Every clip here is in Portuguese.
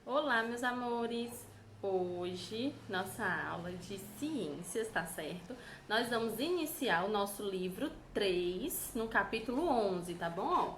Olá, meus amores! Hoje, nossa aula de ciências, tá certo? Nós vamos iniciar o nosso livro 3, no capítulo 11, tá bom? Ó,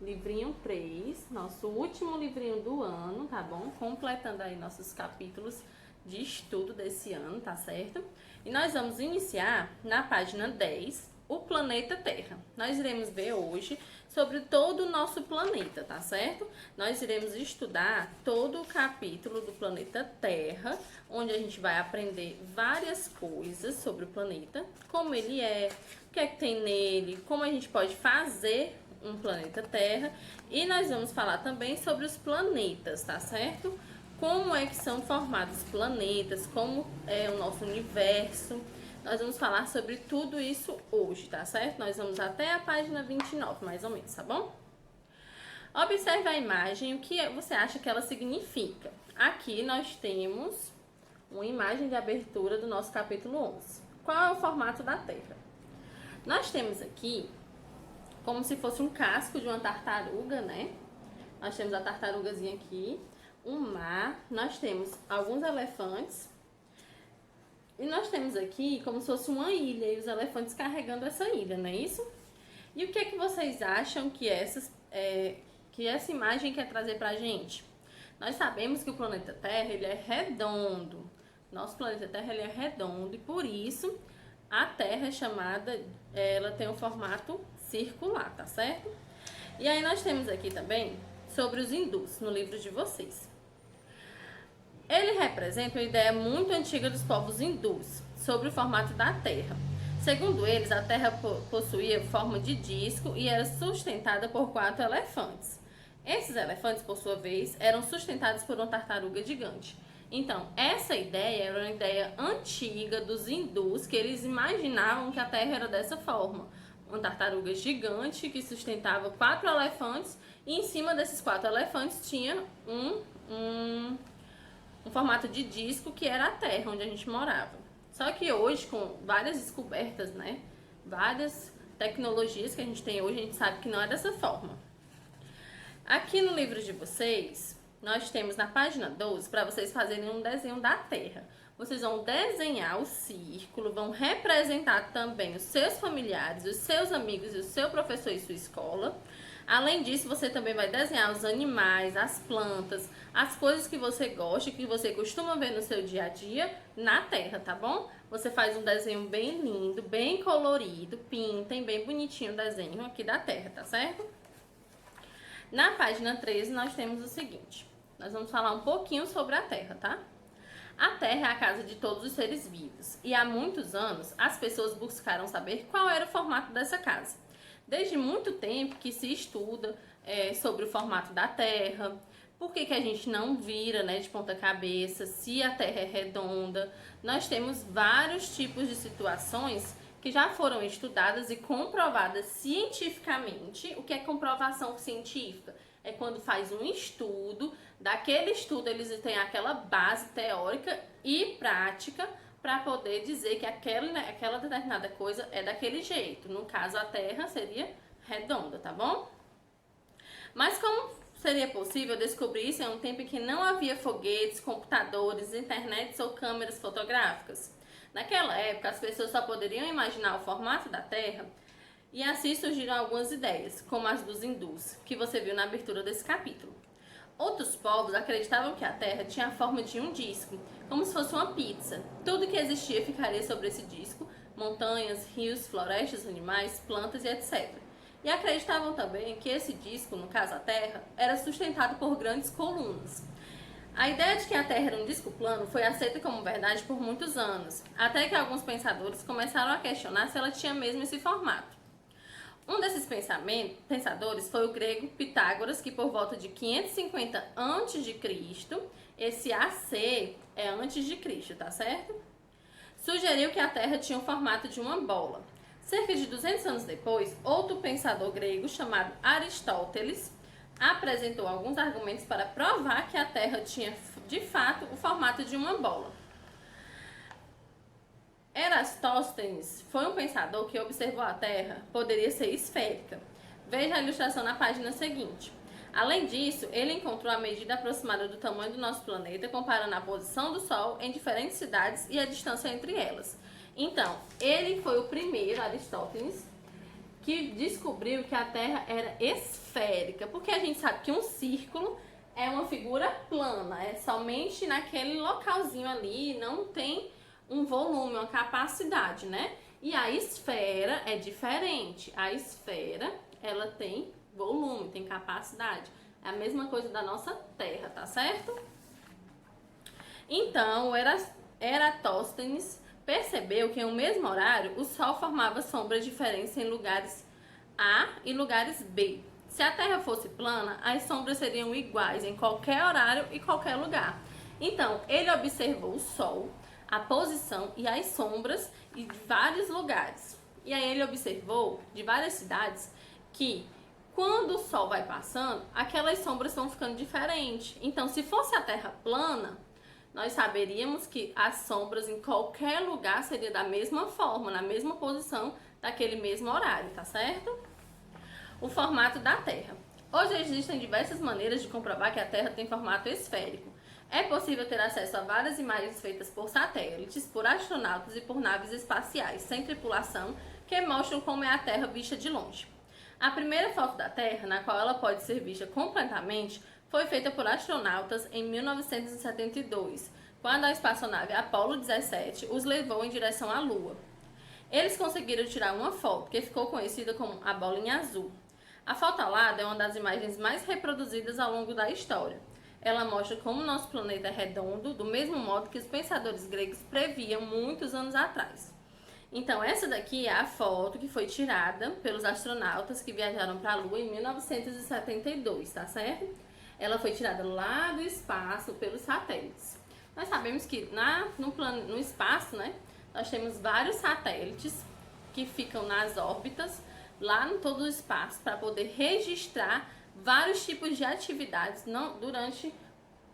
livrinho 3, nosso último livrinho do ano, tá bom? Completando aí nossos capítulos de estudo desse ano, tá certo? E nós vamos iniciar na página 10, o planeta Terra. Nós iremos ver hoje sobre todo o nosso planeta, tá certo? Nós iremos estudar todo o capítulo do planeta Terra, onde a gente vai aprender várias coisas sobre o planeta, como ele é, o que é que tem nele, como a gente pode fazer um planeta Terra, e nós vamos falar também sobre os planetas, tá certo? Como é que são formados os planetas, como é o nosso universo. Nós vamos falar sobre tudo isso hoje, tá certo? Nós vamos até a página 29, mais ou menos, tá bom? Observe a imagem, o que você acha que ela significa. Aqui nós temos uma imagem de abertura do nosso capítulo 11. Qual é o formato da Terra? Nós temos aqui como se fosse um casco de uma tartaruga, né? Nós temos a tartarugazinha aqui, um mar, nós temos alguns elefantes, e nós temos aqui como se fosse uma ilha e os elefantes carregando essa ilha, não é isso? E o que é que vocês acham que essa imagem quer trazer pra gente? Nós sabemos que o planeta Terra ele é redondo. Nosso planeta Terra ele é redondo e por isso a Terra é chamada, ela tem um formato circular, tá certo? E aí nós temos aqui também sobre os hindus no livro de vocês. Ele representa uma ideia muito antiga dos povos hindus sobre o formato da Terra. Segundo eles, a Terra possuía forma de disco e era sustentada por 4 elefantes. Esses elefantes, por sua vez, eram sustentados por uma tartaruga gigante. Então, essa ideia era uma ideia antiga dos hindus, que eles imaginavam que a Terra era dessa forma. Uma tartaruga gigante que sustentava 4 elefantes e em cima desses 4 elefantes tinha um formato de disco que era a Terra, onde a gente morava. Só que hoje, com várias descobertas, né, várias tecnologias que a gente tem hoje, a gente sabe que não é dessa forma. Aqui no livro de vocês, nós temos na página 12 para vocês fazerem um desenho da Terra. Vocês vão desenhar o círculo, vão representar também os seus familiares, os seus amigos e o seu professor e sua escola. Além disso, você também vai desenhar os animais, as plantas, as coisas que você gosta, que você costuma ver no seu dia a dia na Terra, tá bom? Você faz um desenho bem lindo, bem colorido, pintem bem bonitinho o desenho aqui da Terra, tá certo? Na página 13 nós temos o seguinte, nós vamos falar um pouquinho sobre a Terra, tá? A Terra é a casa de todos os seres vivos e há muitos anos as pessoas buscaram saber qual era o formato dessa casa. Desde muito tempo que se estuda sobre o formato da Terra, por que a gente não vira, né, de ponta cabeça, se a Terra é redonda. Nós temos vários tipos de situações que já foram estudadas e comprovadas cientificamente. O que é comprovação científica? É quando faz um estudo, daquele estudo eles têm aquela base teórica e prática para poder dizer que aquela determinada coisa é daquele jeito. No caso, a Terra seria redonda, tá bom? Mas como seria possível descobrir isso em um tempo em que não havia foguetes, computadores, internets ou câmeras fotográficas? Naquela época, as pessoas só poderiam imaginar o formato da Terra e assim surgiram algumas ideias, como as dos hindus, que você viu na abertura desse capítulo. Outros povos acreditavam que a Terra tinha a forma de um disco, como se fosse uma pizza. Tudo que existia ficaria sobre esse disco, montanhas, rios, florestas, animais, plantas e etc. E acreditavam também que esse disco, no caso a Terra, era sustentado por grandes colunas. A ideia de que a Terra era um disco plano foi aceita como verdade por muitos anos, até que alguns pensadores começaram a questionar se ela tinha mesmo esse formato. Um desses pensadores foi o grego Pitágoras, que por volta de 550 a.C., esse AC é antes de Cristo, tá certo? Sugeriu que a Terra tinha o formato de uma bola. Cerca de 200 anos depois, outro pensador grego chamado Aristóteles apresentou alguns argumentos para provar que a Terra tinha de fato o formato de uma bola. Eratóstenes foi um pensador que observou a Terra poderia ser esférica. Veja a ilustração na página seguinte. Além disso, ele encontrou a medida aproximada do tamanho do nosso planeta, comparando a posição do Sol em diferentes cidades e a distância entre elas. Então, ele foi o primeiro, Aristóteles, que descobriu que a Terra era esférica, porque a gente sabe que um círculo é uma figura plana, é somente naquele localzinho ali, não tem um volume, uma capacidade, né? E a esfera é diferente. A esfera, ela tem volume, tem capacidade. É a mesma coisa da nossa Terra, tá certo? Então, Eratóstenes percebeu que em um mesmo horário, o Sol formava sombras diferentes em lugares A e lugares B. Se a Terra fosse plana, as sombras seriam iguais em qualquer horário e qualquer lugar. Então, ele observou o Sol, a posição e as sombras de vários lugares. E aí ele observou de várias cidades que quando o Sol vai passando, aquelas sombras estão ficando diferentes. Então, se fosse a Terra plana, nós saberíamos que as sombras em qualquer lugar seria da mesma forma, na mesma posição, daquele mesmo horário, tá certo? O formato da Terra. Hoje existem diversas maneiras de comprovar que a Terra tem formato esférico. É possível ter acesso a várias imagens feitas por satélites, por astronautas e por naves espaciais sem tripulação que mostram como é a Terra vista de longe. A primeira foto da Terra, na qual ela pode ser vista completamente, foi feita por astronautas em 1972, quando a espaçonave Apollo 17 os levou em direção à Lua. Eles conseguiram tirar uma foto que ficou conhecida como a bolinha azul. A foto alada é uma das imagens mais reproduzidas ao longo da história. Ela mostra como nosso planeta é redondo, do mesmo modo que os pensadores gregos previam muitos anos atrás. Então, essa daqui é a foto que foi tirada pelos astronautas que viajaram para a Lua em 1972, tá certo? Ela foi tirada lá do espaço pelos satélites. Nós sabemos que no espaço, né, nós temos vários satélites que ficam nas órbitas, lá em todo o espaço, para poder registrar vários tipos de atividades durante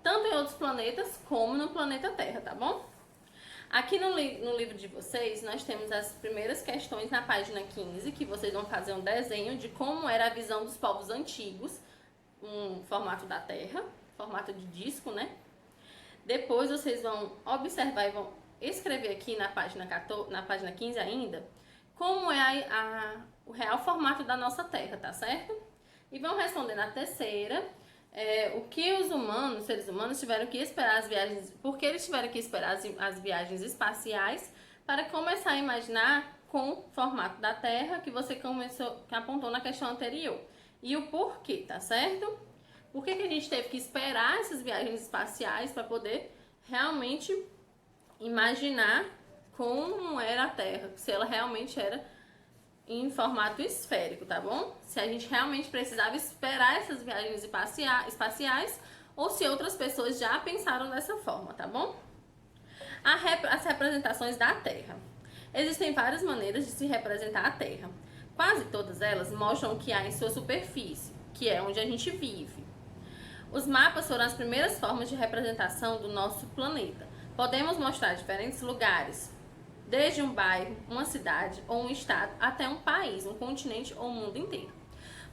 tanto em outros planetas como no planeta Terra, tá bom? Aqui no livro de vocês, nós temos as primeiras questões na página 15, que vocês vão fazer um desenho de como era a visão dos povos antigos, um formato da Terra, formato de disco, né? Depois vocês vão observar e vão escrever aqui na página 15 ainda, como é o real formato da nossa Terra, tá certo? E vão responder na terceira, o que os seres humanos tiveram que esperar as viagens, porque eles tiveram que esperar as viagens espaciais para começar a imaginar com o formato da Terra que que apontou na questão anterior. E o porquê, tá certo? Por que a gente teve que esperar essas viagens espaciais para poder realmente imaginar como era a Terra, se ela realmente era em formato esférico, tá bom? Se a gente realmente precisava esperar essas viagens espaciais ou se outras pessoas já pensaram dessa forma, tá bom? As representações da Terra. Existem várias maneiras de se representar a Terra. Quase todas elas mostram o que há em sua superfície, que é onde a gente vive. Os mapas foram as primeiras formas de representação do nosso planeta. Podemos mostrar diferentes lugares, desde um bairro, uma cidade ou um estado, até um país, um continente ou o mundo inteiro.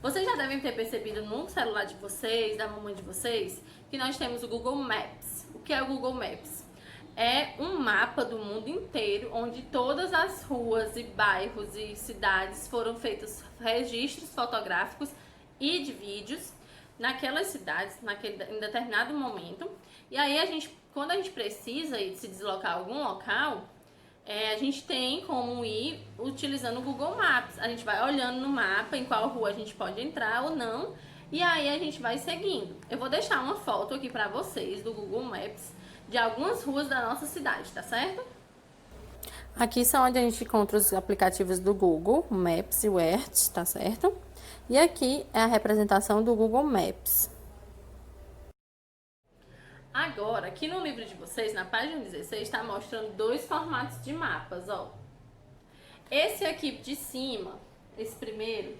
Vocês já devem ter percebido no celular de vocês, da mamãe de vocês, que nós temos o Google Maps. O que é o Google Maps? É um mapa do mundo inteiro, onde todas as ruas e bairros e cidades foram feitos registros fotográficos e de vídeos naquelas cidades, em determinado momento. E aí, quando a gente precisa se deslocar a algum local, a gente tem como ir utilizando o Google Maps. A gente vai olhando no mapa em qual rua a gente pode entrar ou não, e aí a gente vai seguindo. Eu vou deixar uma foto aqui pra vocês do Google Maps de algumas ruas da nossa cidade, tá certo? Aqui são onde a gente encontra os aplicativos do Google Maps e o Earth, tá certo? E aqui é a representação do Google Maps. Agora, aqui no livro de vocês, na página 16, está mostrando dois formatos de mapas, ó. Esse aqui de cima, esse primeiro,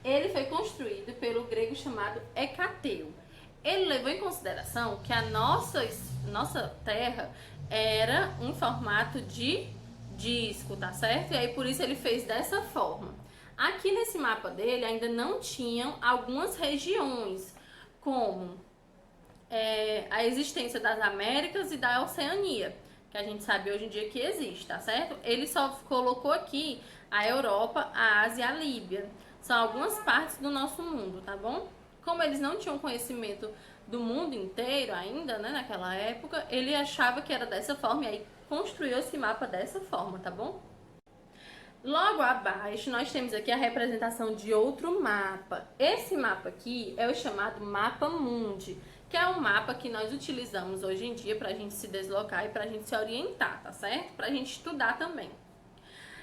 ele foi construído pelo grego chamado Hecateu. Ele levou em consideração que a nossa Terra era um formato de disco, tá certo? E aí por isso ele fez dessa forma. Aqui nesse mapa dele ainda não tinham algumas regiões, como a existência das Américas e da Oceania, que a gente sabe hoje em dia que existe, tá certo? Ele só colocou aqui a Europa, a Ásia e a Líbia. São algumas partes do nosso mundo, tá bom? Como eles não tinham conhecimento do mundo inteiro ainda, né, naquela época, ele achava que era dessa forma e aí construiu esse mapa dessa forma, tá bom? Logo abaixo, nós temos aqui a representação de outro mapa. Esse mapa aqui é o chamado Mapa Mundi, que é um mapa que nós utilizamos hoje em dia para a gente se deslocar e para a gente se orientar, tá certo? Para a gente estudar também.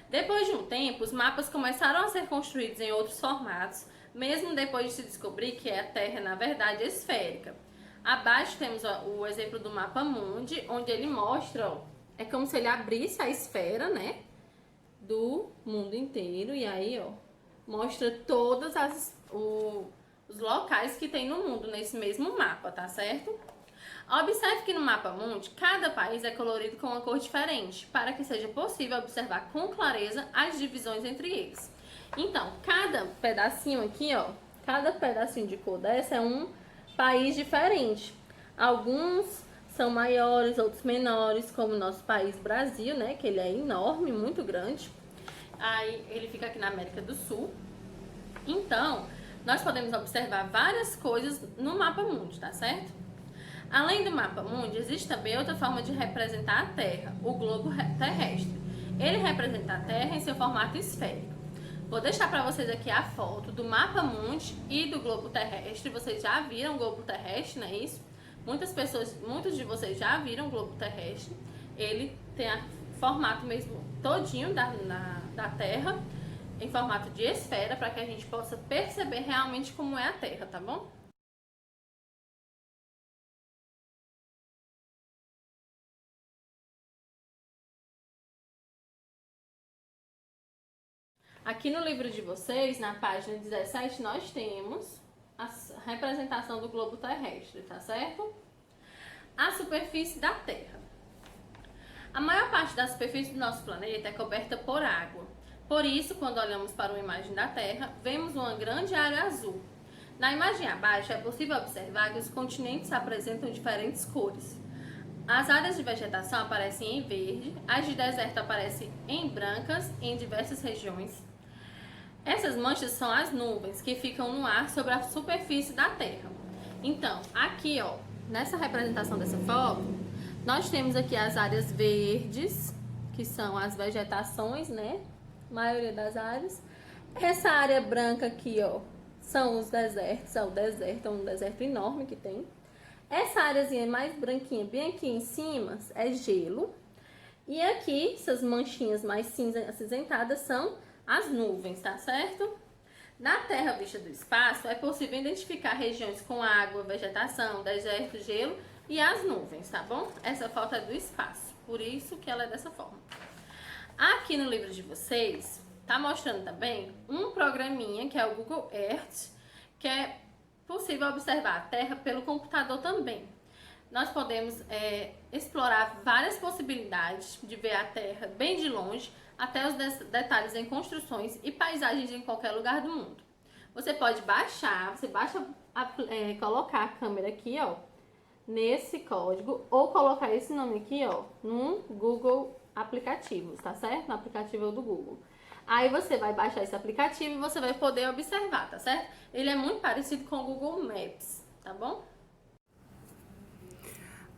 Depois de um tempo, os mapas começaram a ser construídos em outros formatos, mesmo depois de se descobrir que a Terra, na verdade, é esférica. Abaixo temos o exemplo do Mapa Mundi, onde ele mostra, ó, é como se ele abrisse a esfera, né, do mundo inteiro, e aí, ó, mostra todos os locais que tem no mundo nesse mesmo mapa, tá certo? Observe que no Mapa Mundi, cada país é colorido com uma cor diferente, para que seja possível observar com clareza as divisões entre eles. Então, cada pedacinho aqui, ó, cada pedacinho de cor dessa é um país diferente. Alguns são maiores, outros menores, como o nosso país Brasil, né, que ele é enorme, muito grande. Aí ele fica aqui na América do Sul. Então, nós podemos observar várias coisas no Mapa Mundi, tá certo? Além do Mapa Mundi, existe também outra forma de representar a Terra, o globo terrestre. Ele representa a Terra em seu formato esférico. Vou deixar para vocês aqui a foto do Mapa Mundi e do globo terrestre. Vocês já viram o globo terrestre, não é isso? Muitos de vocês já viram o globo terrestre. Ele tem o formato mesmo todinho da Terra, em formato de esfera, para que a gente possa perceber realmente como é a Terra, tá bom? Aqui no livro de vocês, na página 17, nós temos a representação do globo terrestre, tá certo? A superfície da Terra. A maior parte da superfície do nosso planeta é coberta por água. Por isso, quando olhamos para uma imagem da Terra, vemos uma grande área azul. Na imagem abaixo, é possível observar que os continentes apresentam diferentes cores. As áreas de vegetação aparecem em verde, as de deserto aparecem em brancas em diversas regiões. Essas manchas são as nuvens que ficam no ar sobre a superfície da Terra. Então, aqui, ó, nessa representação dessa foto, nós temos aqui as áreas verdes, que são as vegetações, né? A maioria das áreas. Essa área branca aqui, ó, são os desertos, é um deserto enorme que tem. Essa áreazinha mais branquinha, bem aqui em cima, é gelo. E aqui, essas manchinhas mais acinzentadas são as nuvens, tá certo? Na Terra vista do espaço, é possível identificar regiões com água, vegetação, deserto, gelo e as nuvens, tá bom? Essa foto é do espaço, por isso que ela é dessa forma. Aqui no livro de vocês, tá mostrando também um programinha que é o Google Earth, que é possível observar a Terra pelo computador também. Nós podemos explorar várias possibilidades de ver a Terra bem de longe, até os detalhes em construções e paisagens em qualquer lugar do mundo. Você pode baixar, colocar a câmera aqui, ó, nesse código, ou colocar esse nome aqui, ó, no Google Aplicativos, tá certo? No aplicativo do Google. Aí você vai baixar esse aplicativo e você vai poder observar, tá certo? Ele é muito parecido com o Google Maps, tá bom?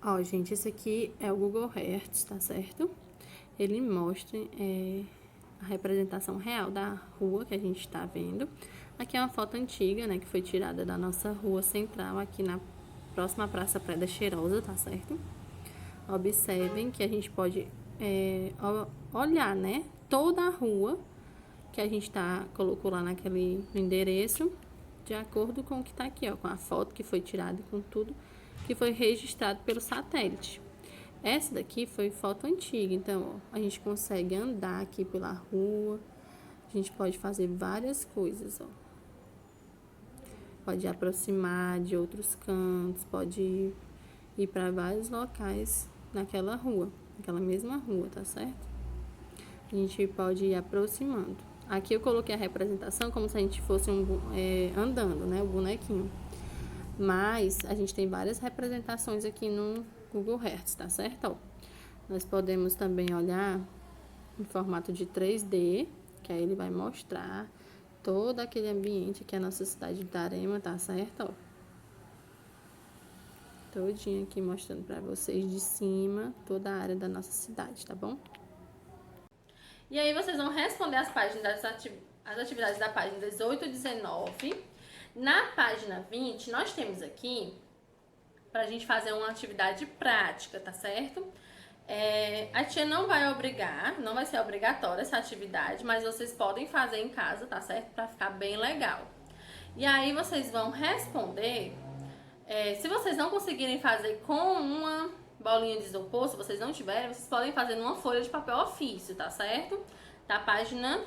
Ó, gente, esse aqui é o Google Earth, tá certo? Ele mostra a representação real da rua que a gente está vendo. Aqui é uma foto antiga, né, que foi tirada da nossa rua central, aqui na próxima Praça Pedra Cheirosa, tá certo? Observem que a gente pode olhar, né, toda a rua que a gente colocou lá naquele endereço, de acordo com o que tá aqui, ó, com a foto que foi tirada, com tudo que foi registrado pelo satélite. Essa daqui foi foto antiga, então, ó, a gente consegue andar aqui pela rua, a gente pode fazer várias coisas, ó. Pode aproximar de outros cantos, pode ir para vários locais naquela rua, naquela mesma rua, tá certo? A gente pode ir aproximando. Aqui eu coloquei a representação como se a gente fosse andando, né, o bonequinho. Mas a gente tem várias representações aqui no Google Earth, tá certo? Ó, nós podemos também olhar em formato de 3D, que aí ele vai mostrar todo aquele ambiente que é a nossa cidade de Itarema, tá certo? Ó, todinho aqui mostrando para vocês de cima toda a área da nossa cidade, tá bom? E aí vocês vão responder as páginas as atividades da página 18 e 19. Na página 20, nós temos aqui pra gente fazer uma atividade prática, tá certo? A tia não vai obrigar, não vai ser obrigatória essa atividade, mas vocês podem fazer em casa, tá certo? Pra ficar bem legal. E aí vocês vão responder, se vocês não conseguirem fazer com uma bolinha de isopor, se vocês não tiverem, vocês podem fazer numa folha de papel ofício, tá certo? Da página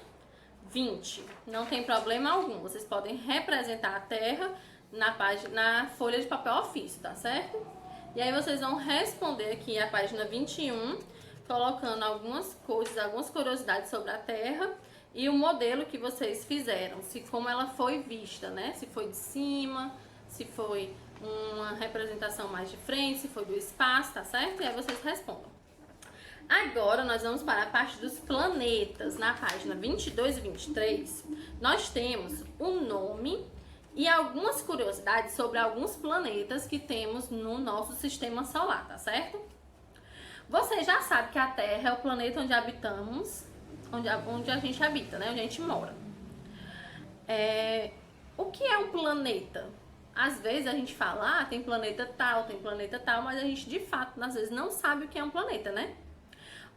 20. Não tem problema algum. Vocês podem representar a Terra na folha de papel ofício, tá certo? E aí vocês vão responder aqui a página 21, colocando algumas coisas, algumas curiosidades sobre a Terra e o modelo que vocês fizeram, se como ela foi vista, né? Se foi de cima, se foi uma representação mais de frente, se foi do espaço, tá certo? E aí vocês respondam. Agora nós vamos para a parte dos planetas. Na página 22 e 23, nós temos o nome e algumas curiosidades sobre alguns planetas que temos no nosso sistema solar, tá certo? Você já sabe que a Terra é o planeta onde habitamos, onde a gente habita, né? Onde a gente mora. O que é um planeta? Às vezes a gente fala, tem planeta tal, mas a gente de fato, às vezes, não sabe o que é um planeta, né?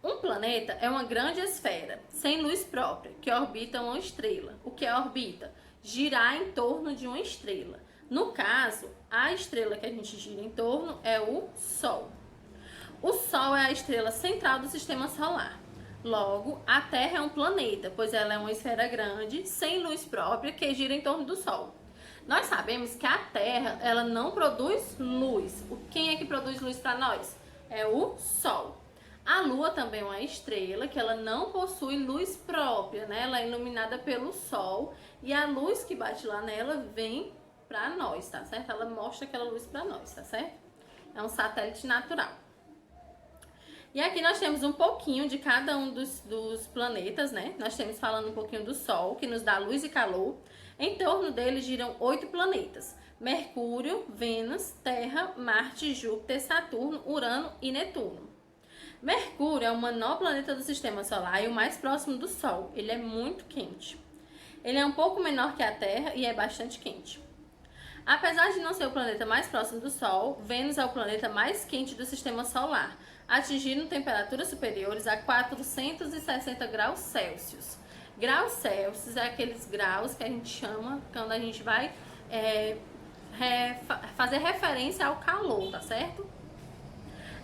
Um planeta é uma grande esfera, sem luz própria, que orbita uma estrela. O que é orbita? Girar em torno de uma estrela. No caso, a estrela que a gente gira em torno é o Sol. O Sol é a estrela central do sistema solar. Logo, a Terra é um planeta, pois ela é uma esfera grande, sem luz própria, que gira em torno do Sol. Nós sabemos que a Terra, ela não produz luz. Quem é que produz luz para nós? É o Sol. A Lua também é uma estrela que ela não possui luz própria, né? Ela é iluminada pelo Sol e a luz que bate lá nela vem para nós, tá certo? Ela mostra aquela luz para nós, tá certo? É um satélite natural. E aqui nós temos um pouquinho de cada um dos planetas, né? Nós temos falando um pouquinho do Sol, que nos dá luz e calor. Em torno dele giram 8 planetas: Mercúrio, Vênus, Terra, Marte, Júpiter, Saturno, Urano e Netuno. Mercúrio é o menor planeta do sistema solar e o mais próximo do Sol. Ele é muito quente. Ele é um pouco menor que a Terra e é bastante quente. Apesar de não ser o planeta mais próximo do Sol, Vênus é o planeta mais quente do sistema solar, atingindo temperaturas superiores a 460 graus Celsius. Graus Celsius é aqueles graus que a gente chama quando a gente vai fazer referência ao calor, tá certo?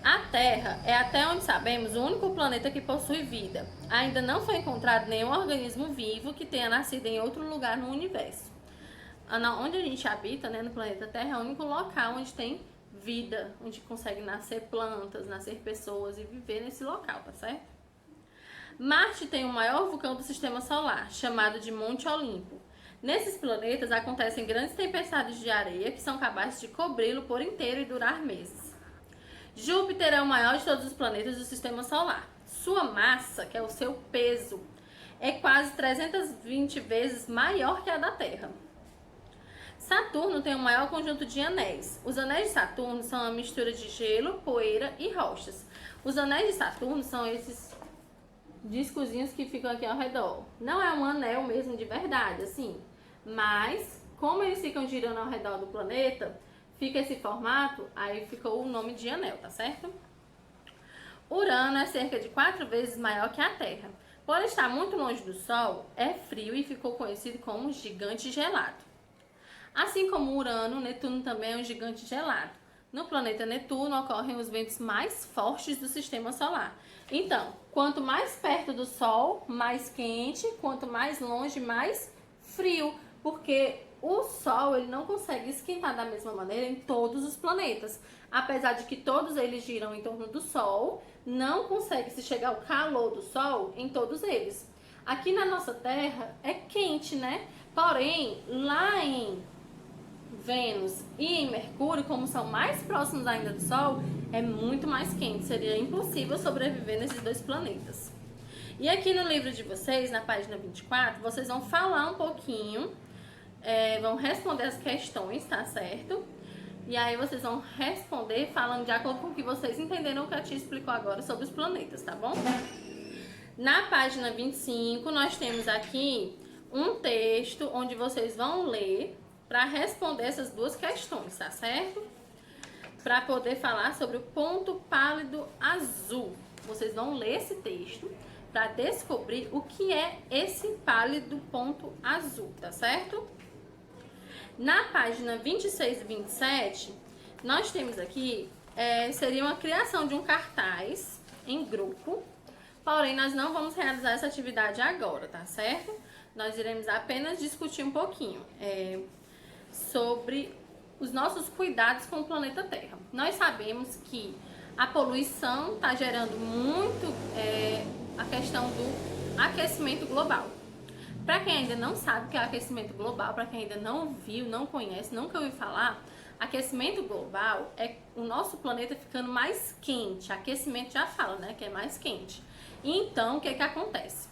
A Terra é, até onde sabemos, o único planeta que possui vida. Ainda não foi encontrado nenhum organismo vivo que tenha nascido em outro lugar no universo. Onde a gente habita, né, no planeta Terra, é o único local onde tem vida, onde consegue nascer plantas, nascer pessoas e viver nesse local, tá certo? Marte tem o maior vulcão do sistema solar, chamado de Monte Olimpo. Nesses planetas acontecem grandes tempestades de areia que são capazes de cobri-lo por inteiro e durar meses. Júpiter é o maior de todos os planetas do sistema solar. Sua massa, que é o seu peso, é quase 320 vezes maior que a da Terra. Saturno tem o maior conjunto de anéis. Os anéis de Saturno são uma mistura de gelo, poeira e rochas. Os anéis de Saturno são esses discozinhos que ficam aqui ao redor. Não é um anel mesmo de verdade, assim, mas como eles ficam girando ao redor do planeta, fica esse formato, aí ficou o nome de anel, tá certo? Urano é cerca de 4 vezes maior que a Terra. Por estar muito longe do Sol, é frio e ficou conhecido como gigante gelado. Assim como Urano, Netuno também é um gigante gelado. No planeta Netuno ocorrem os ventos mais fortes do sistema solar. Então, quanto mais perto do Sol, mais quente, quanto mais longe, mais frio, porque o Sol ele não consegue esquentar da mesma maneira em todos os planetas. Apesar de que todos eles giram em torno do Sol, não consegue se chegar ao calor do Sol em todos eles. Aqui na nossa Terra é quente, né? Porém, lá em Vênus e em Mercúrio, como são mais próximos ainda do Sol, é muito mais quente. Seria impossível sobreviver nesses dois planetas. E aqui no livro de vocês, na página 24, vocês vão falar um pouquinho, vão responder as questões, tá certo? E aí vocês vão responder falando de acordo com o que vocês entenderam o que a tia explicou agora sobre os planetas, tá bom? Na página 25, nós temos aqui um texto onde vocês vão ler para responder essas duas questões, tá certo? Para poder falar sobre o ponto pálido azul. Vocês vão ler esse texto para descobrir o que é esse pálido ponto azul, tá certo? Na página 26 e 27, nós temos aqui, seria uma criação de um cartaz em grupo, porém nós não vamos realizar essa atividade agora, tá certo? Nós iremos apenas discutir um pouquinho sobre os nossos cuidados com o planeta Terra. Nós sabemos que a poluição está gerando muito a questão do aquecimento global. Para quem ainda não sabe o que é aquecimento global, para quem ainda não viu, não conhece, nunca ouviu falar, aquecimento global é o nosso planeta ficando mais quente. Aquecimento já fala, né, que é mais quente. Então, o que acontece?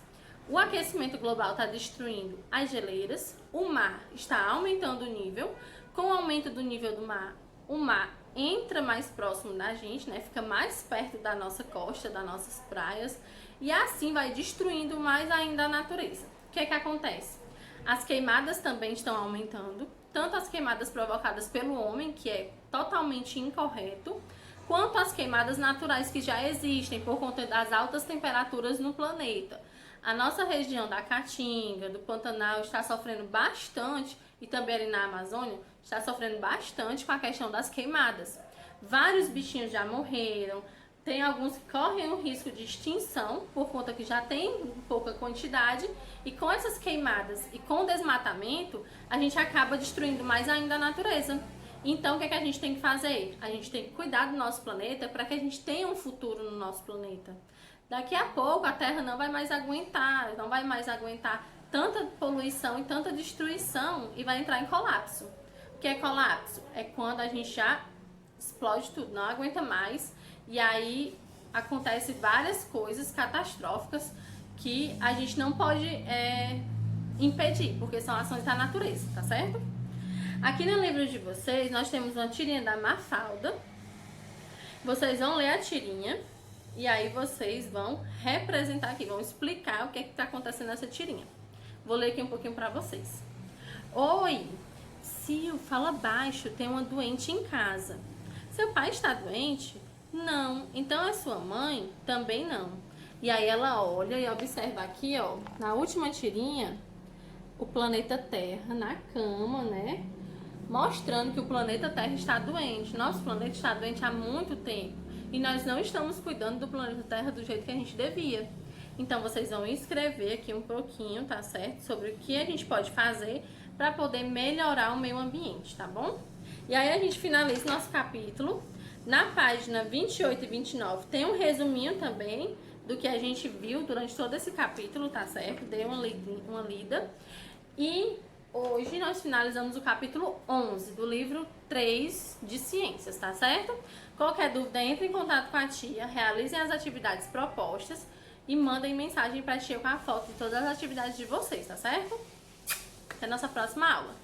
O aquecimento global está destruindo as geleiras, o mar está aumentando o nível. Com o aumento do nível do mar, o mar entra mais próximo da gente, né, fica mais perto da nossa costa, das nossas praias, e assim vai destruindo mais ainda a natureza. O que acontece? As queimadas também estão aumentando, tanto as queimadas provocadas pelo homem, que é totalmente incorreto, quanto as queimadas naturais que já existem por conta das altas temperaturas no planeta. A nossa região da Caatinga, do Pantanal, está sofrendo bastante, e também ali na Amazônia, está sofrendo bastante com a questão das queimadas. Vários bichinhos já morreram, tem alguns que correm o risco de extinção, por conta que já tem pouca quantidade, e com essas queimadas e com o desmatamento, a gente acaba destruindo mais ainda a natureza. Então, o que a gente tem que fazer? A gente tem que cuidar do nosso planeta para que a gente tenha um futuro no nosso planeta. Daqui a pouco, a Terra não vai mais aguentar tanta poluição e tanta destruição e vai entrar em colapso. O que é colapso? É quando a gente já explode tudo, não aguenta mais, e aí acontece várias coisas catastróficas que a gente não pode impedir, porque são ações da natureza, tá certo? Aqui no livro de vocês, nós temos uma tirinha da Mafalda. Vocês vão ler a tirinha e aí vocês vão representar aqui, vão explicar o que está acontecendo nessa tirinha. Vou ler aqui um pouquinho para vocês. Oi, Sil, fala baixo, tem uma doente em casa. Seu pai está doente? Não. Então é sua mãe? Também não. E aí ela olha e observa aqui, ó, na última tirinha, o planeta Terra na cama, né? Mostrando que o planeta Terra está doente. Nosso planeta está doente há muito tempo. E nós não estamos cuidando do planeta Terra do jeito que a gente devia. Então vocês vão escrever aqui um pouquinho, tá certo? Sobre o que a gente pode fazer para poder melhorar o meio ambiente, tá bom? E aí a gente finaliza nosso capítulo. Na página 28 e 29 tem um resuminho também do que a gente viu durante todo esse capítulo, tá certo? Dei uma lida. E hoje nós finalizamos o capítulo 11 do livro 3 de Ciências, tá certo? Qualquer dúvida, entre em contato com a tia, realizem as atividades propostas e mandem mensagem pra tia com a foto de todas as atividades de vocês, tá certo? Até a nossa próxima aula.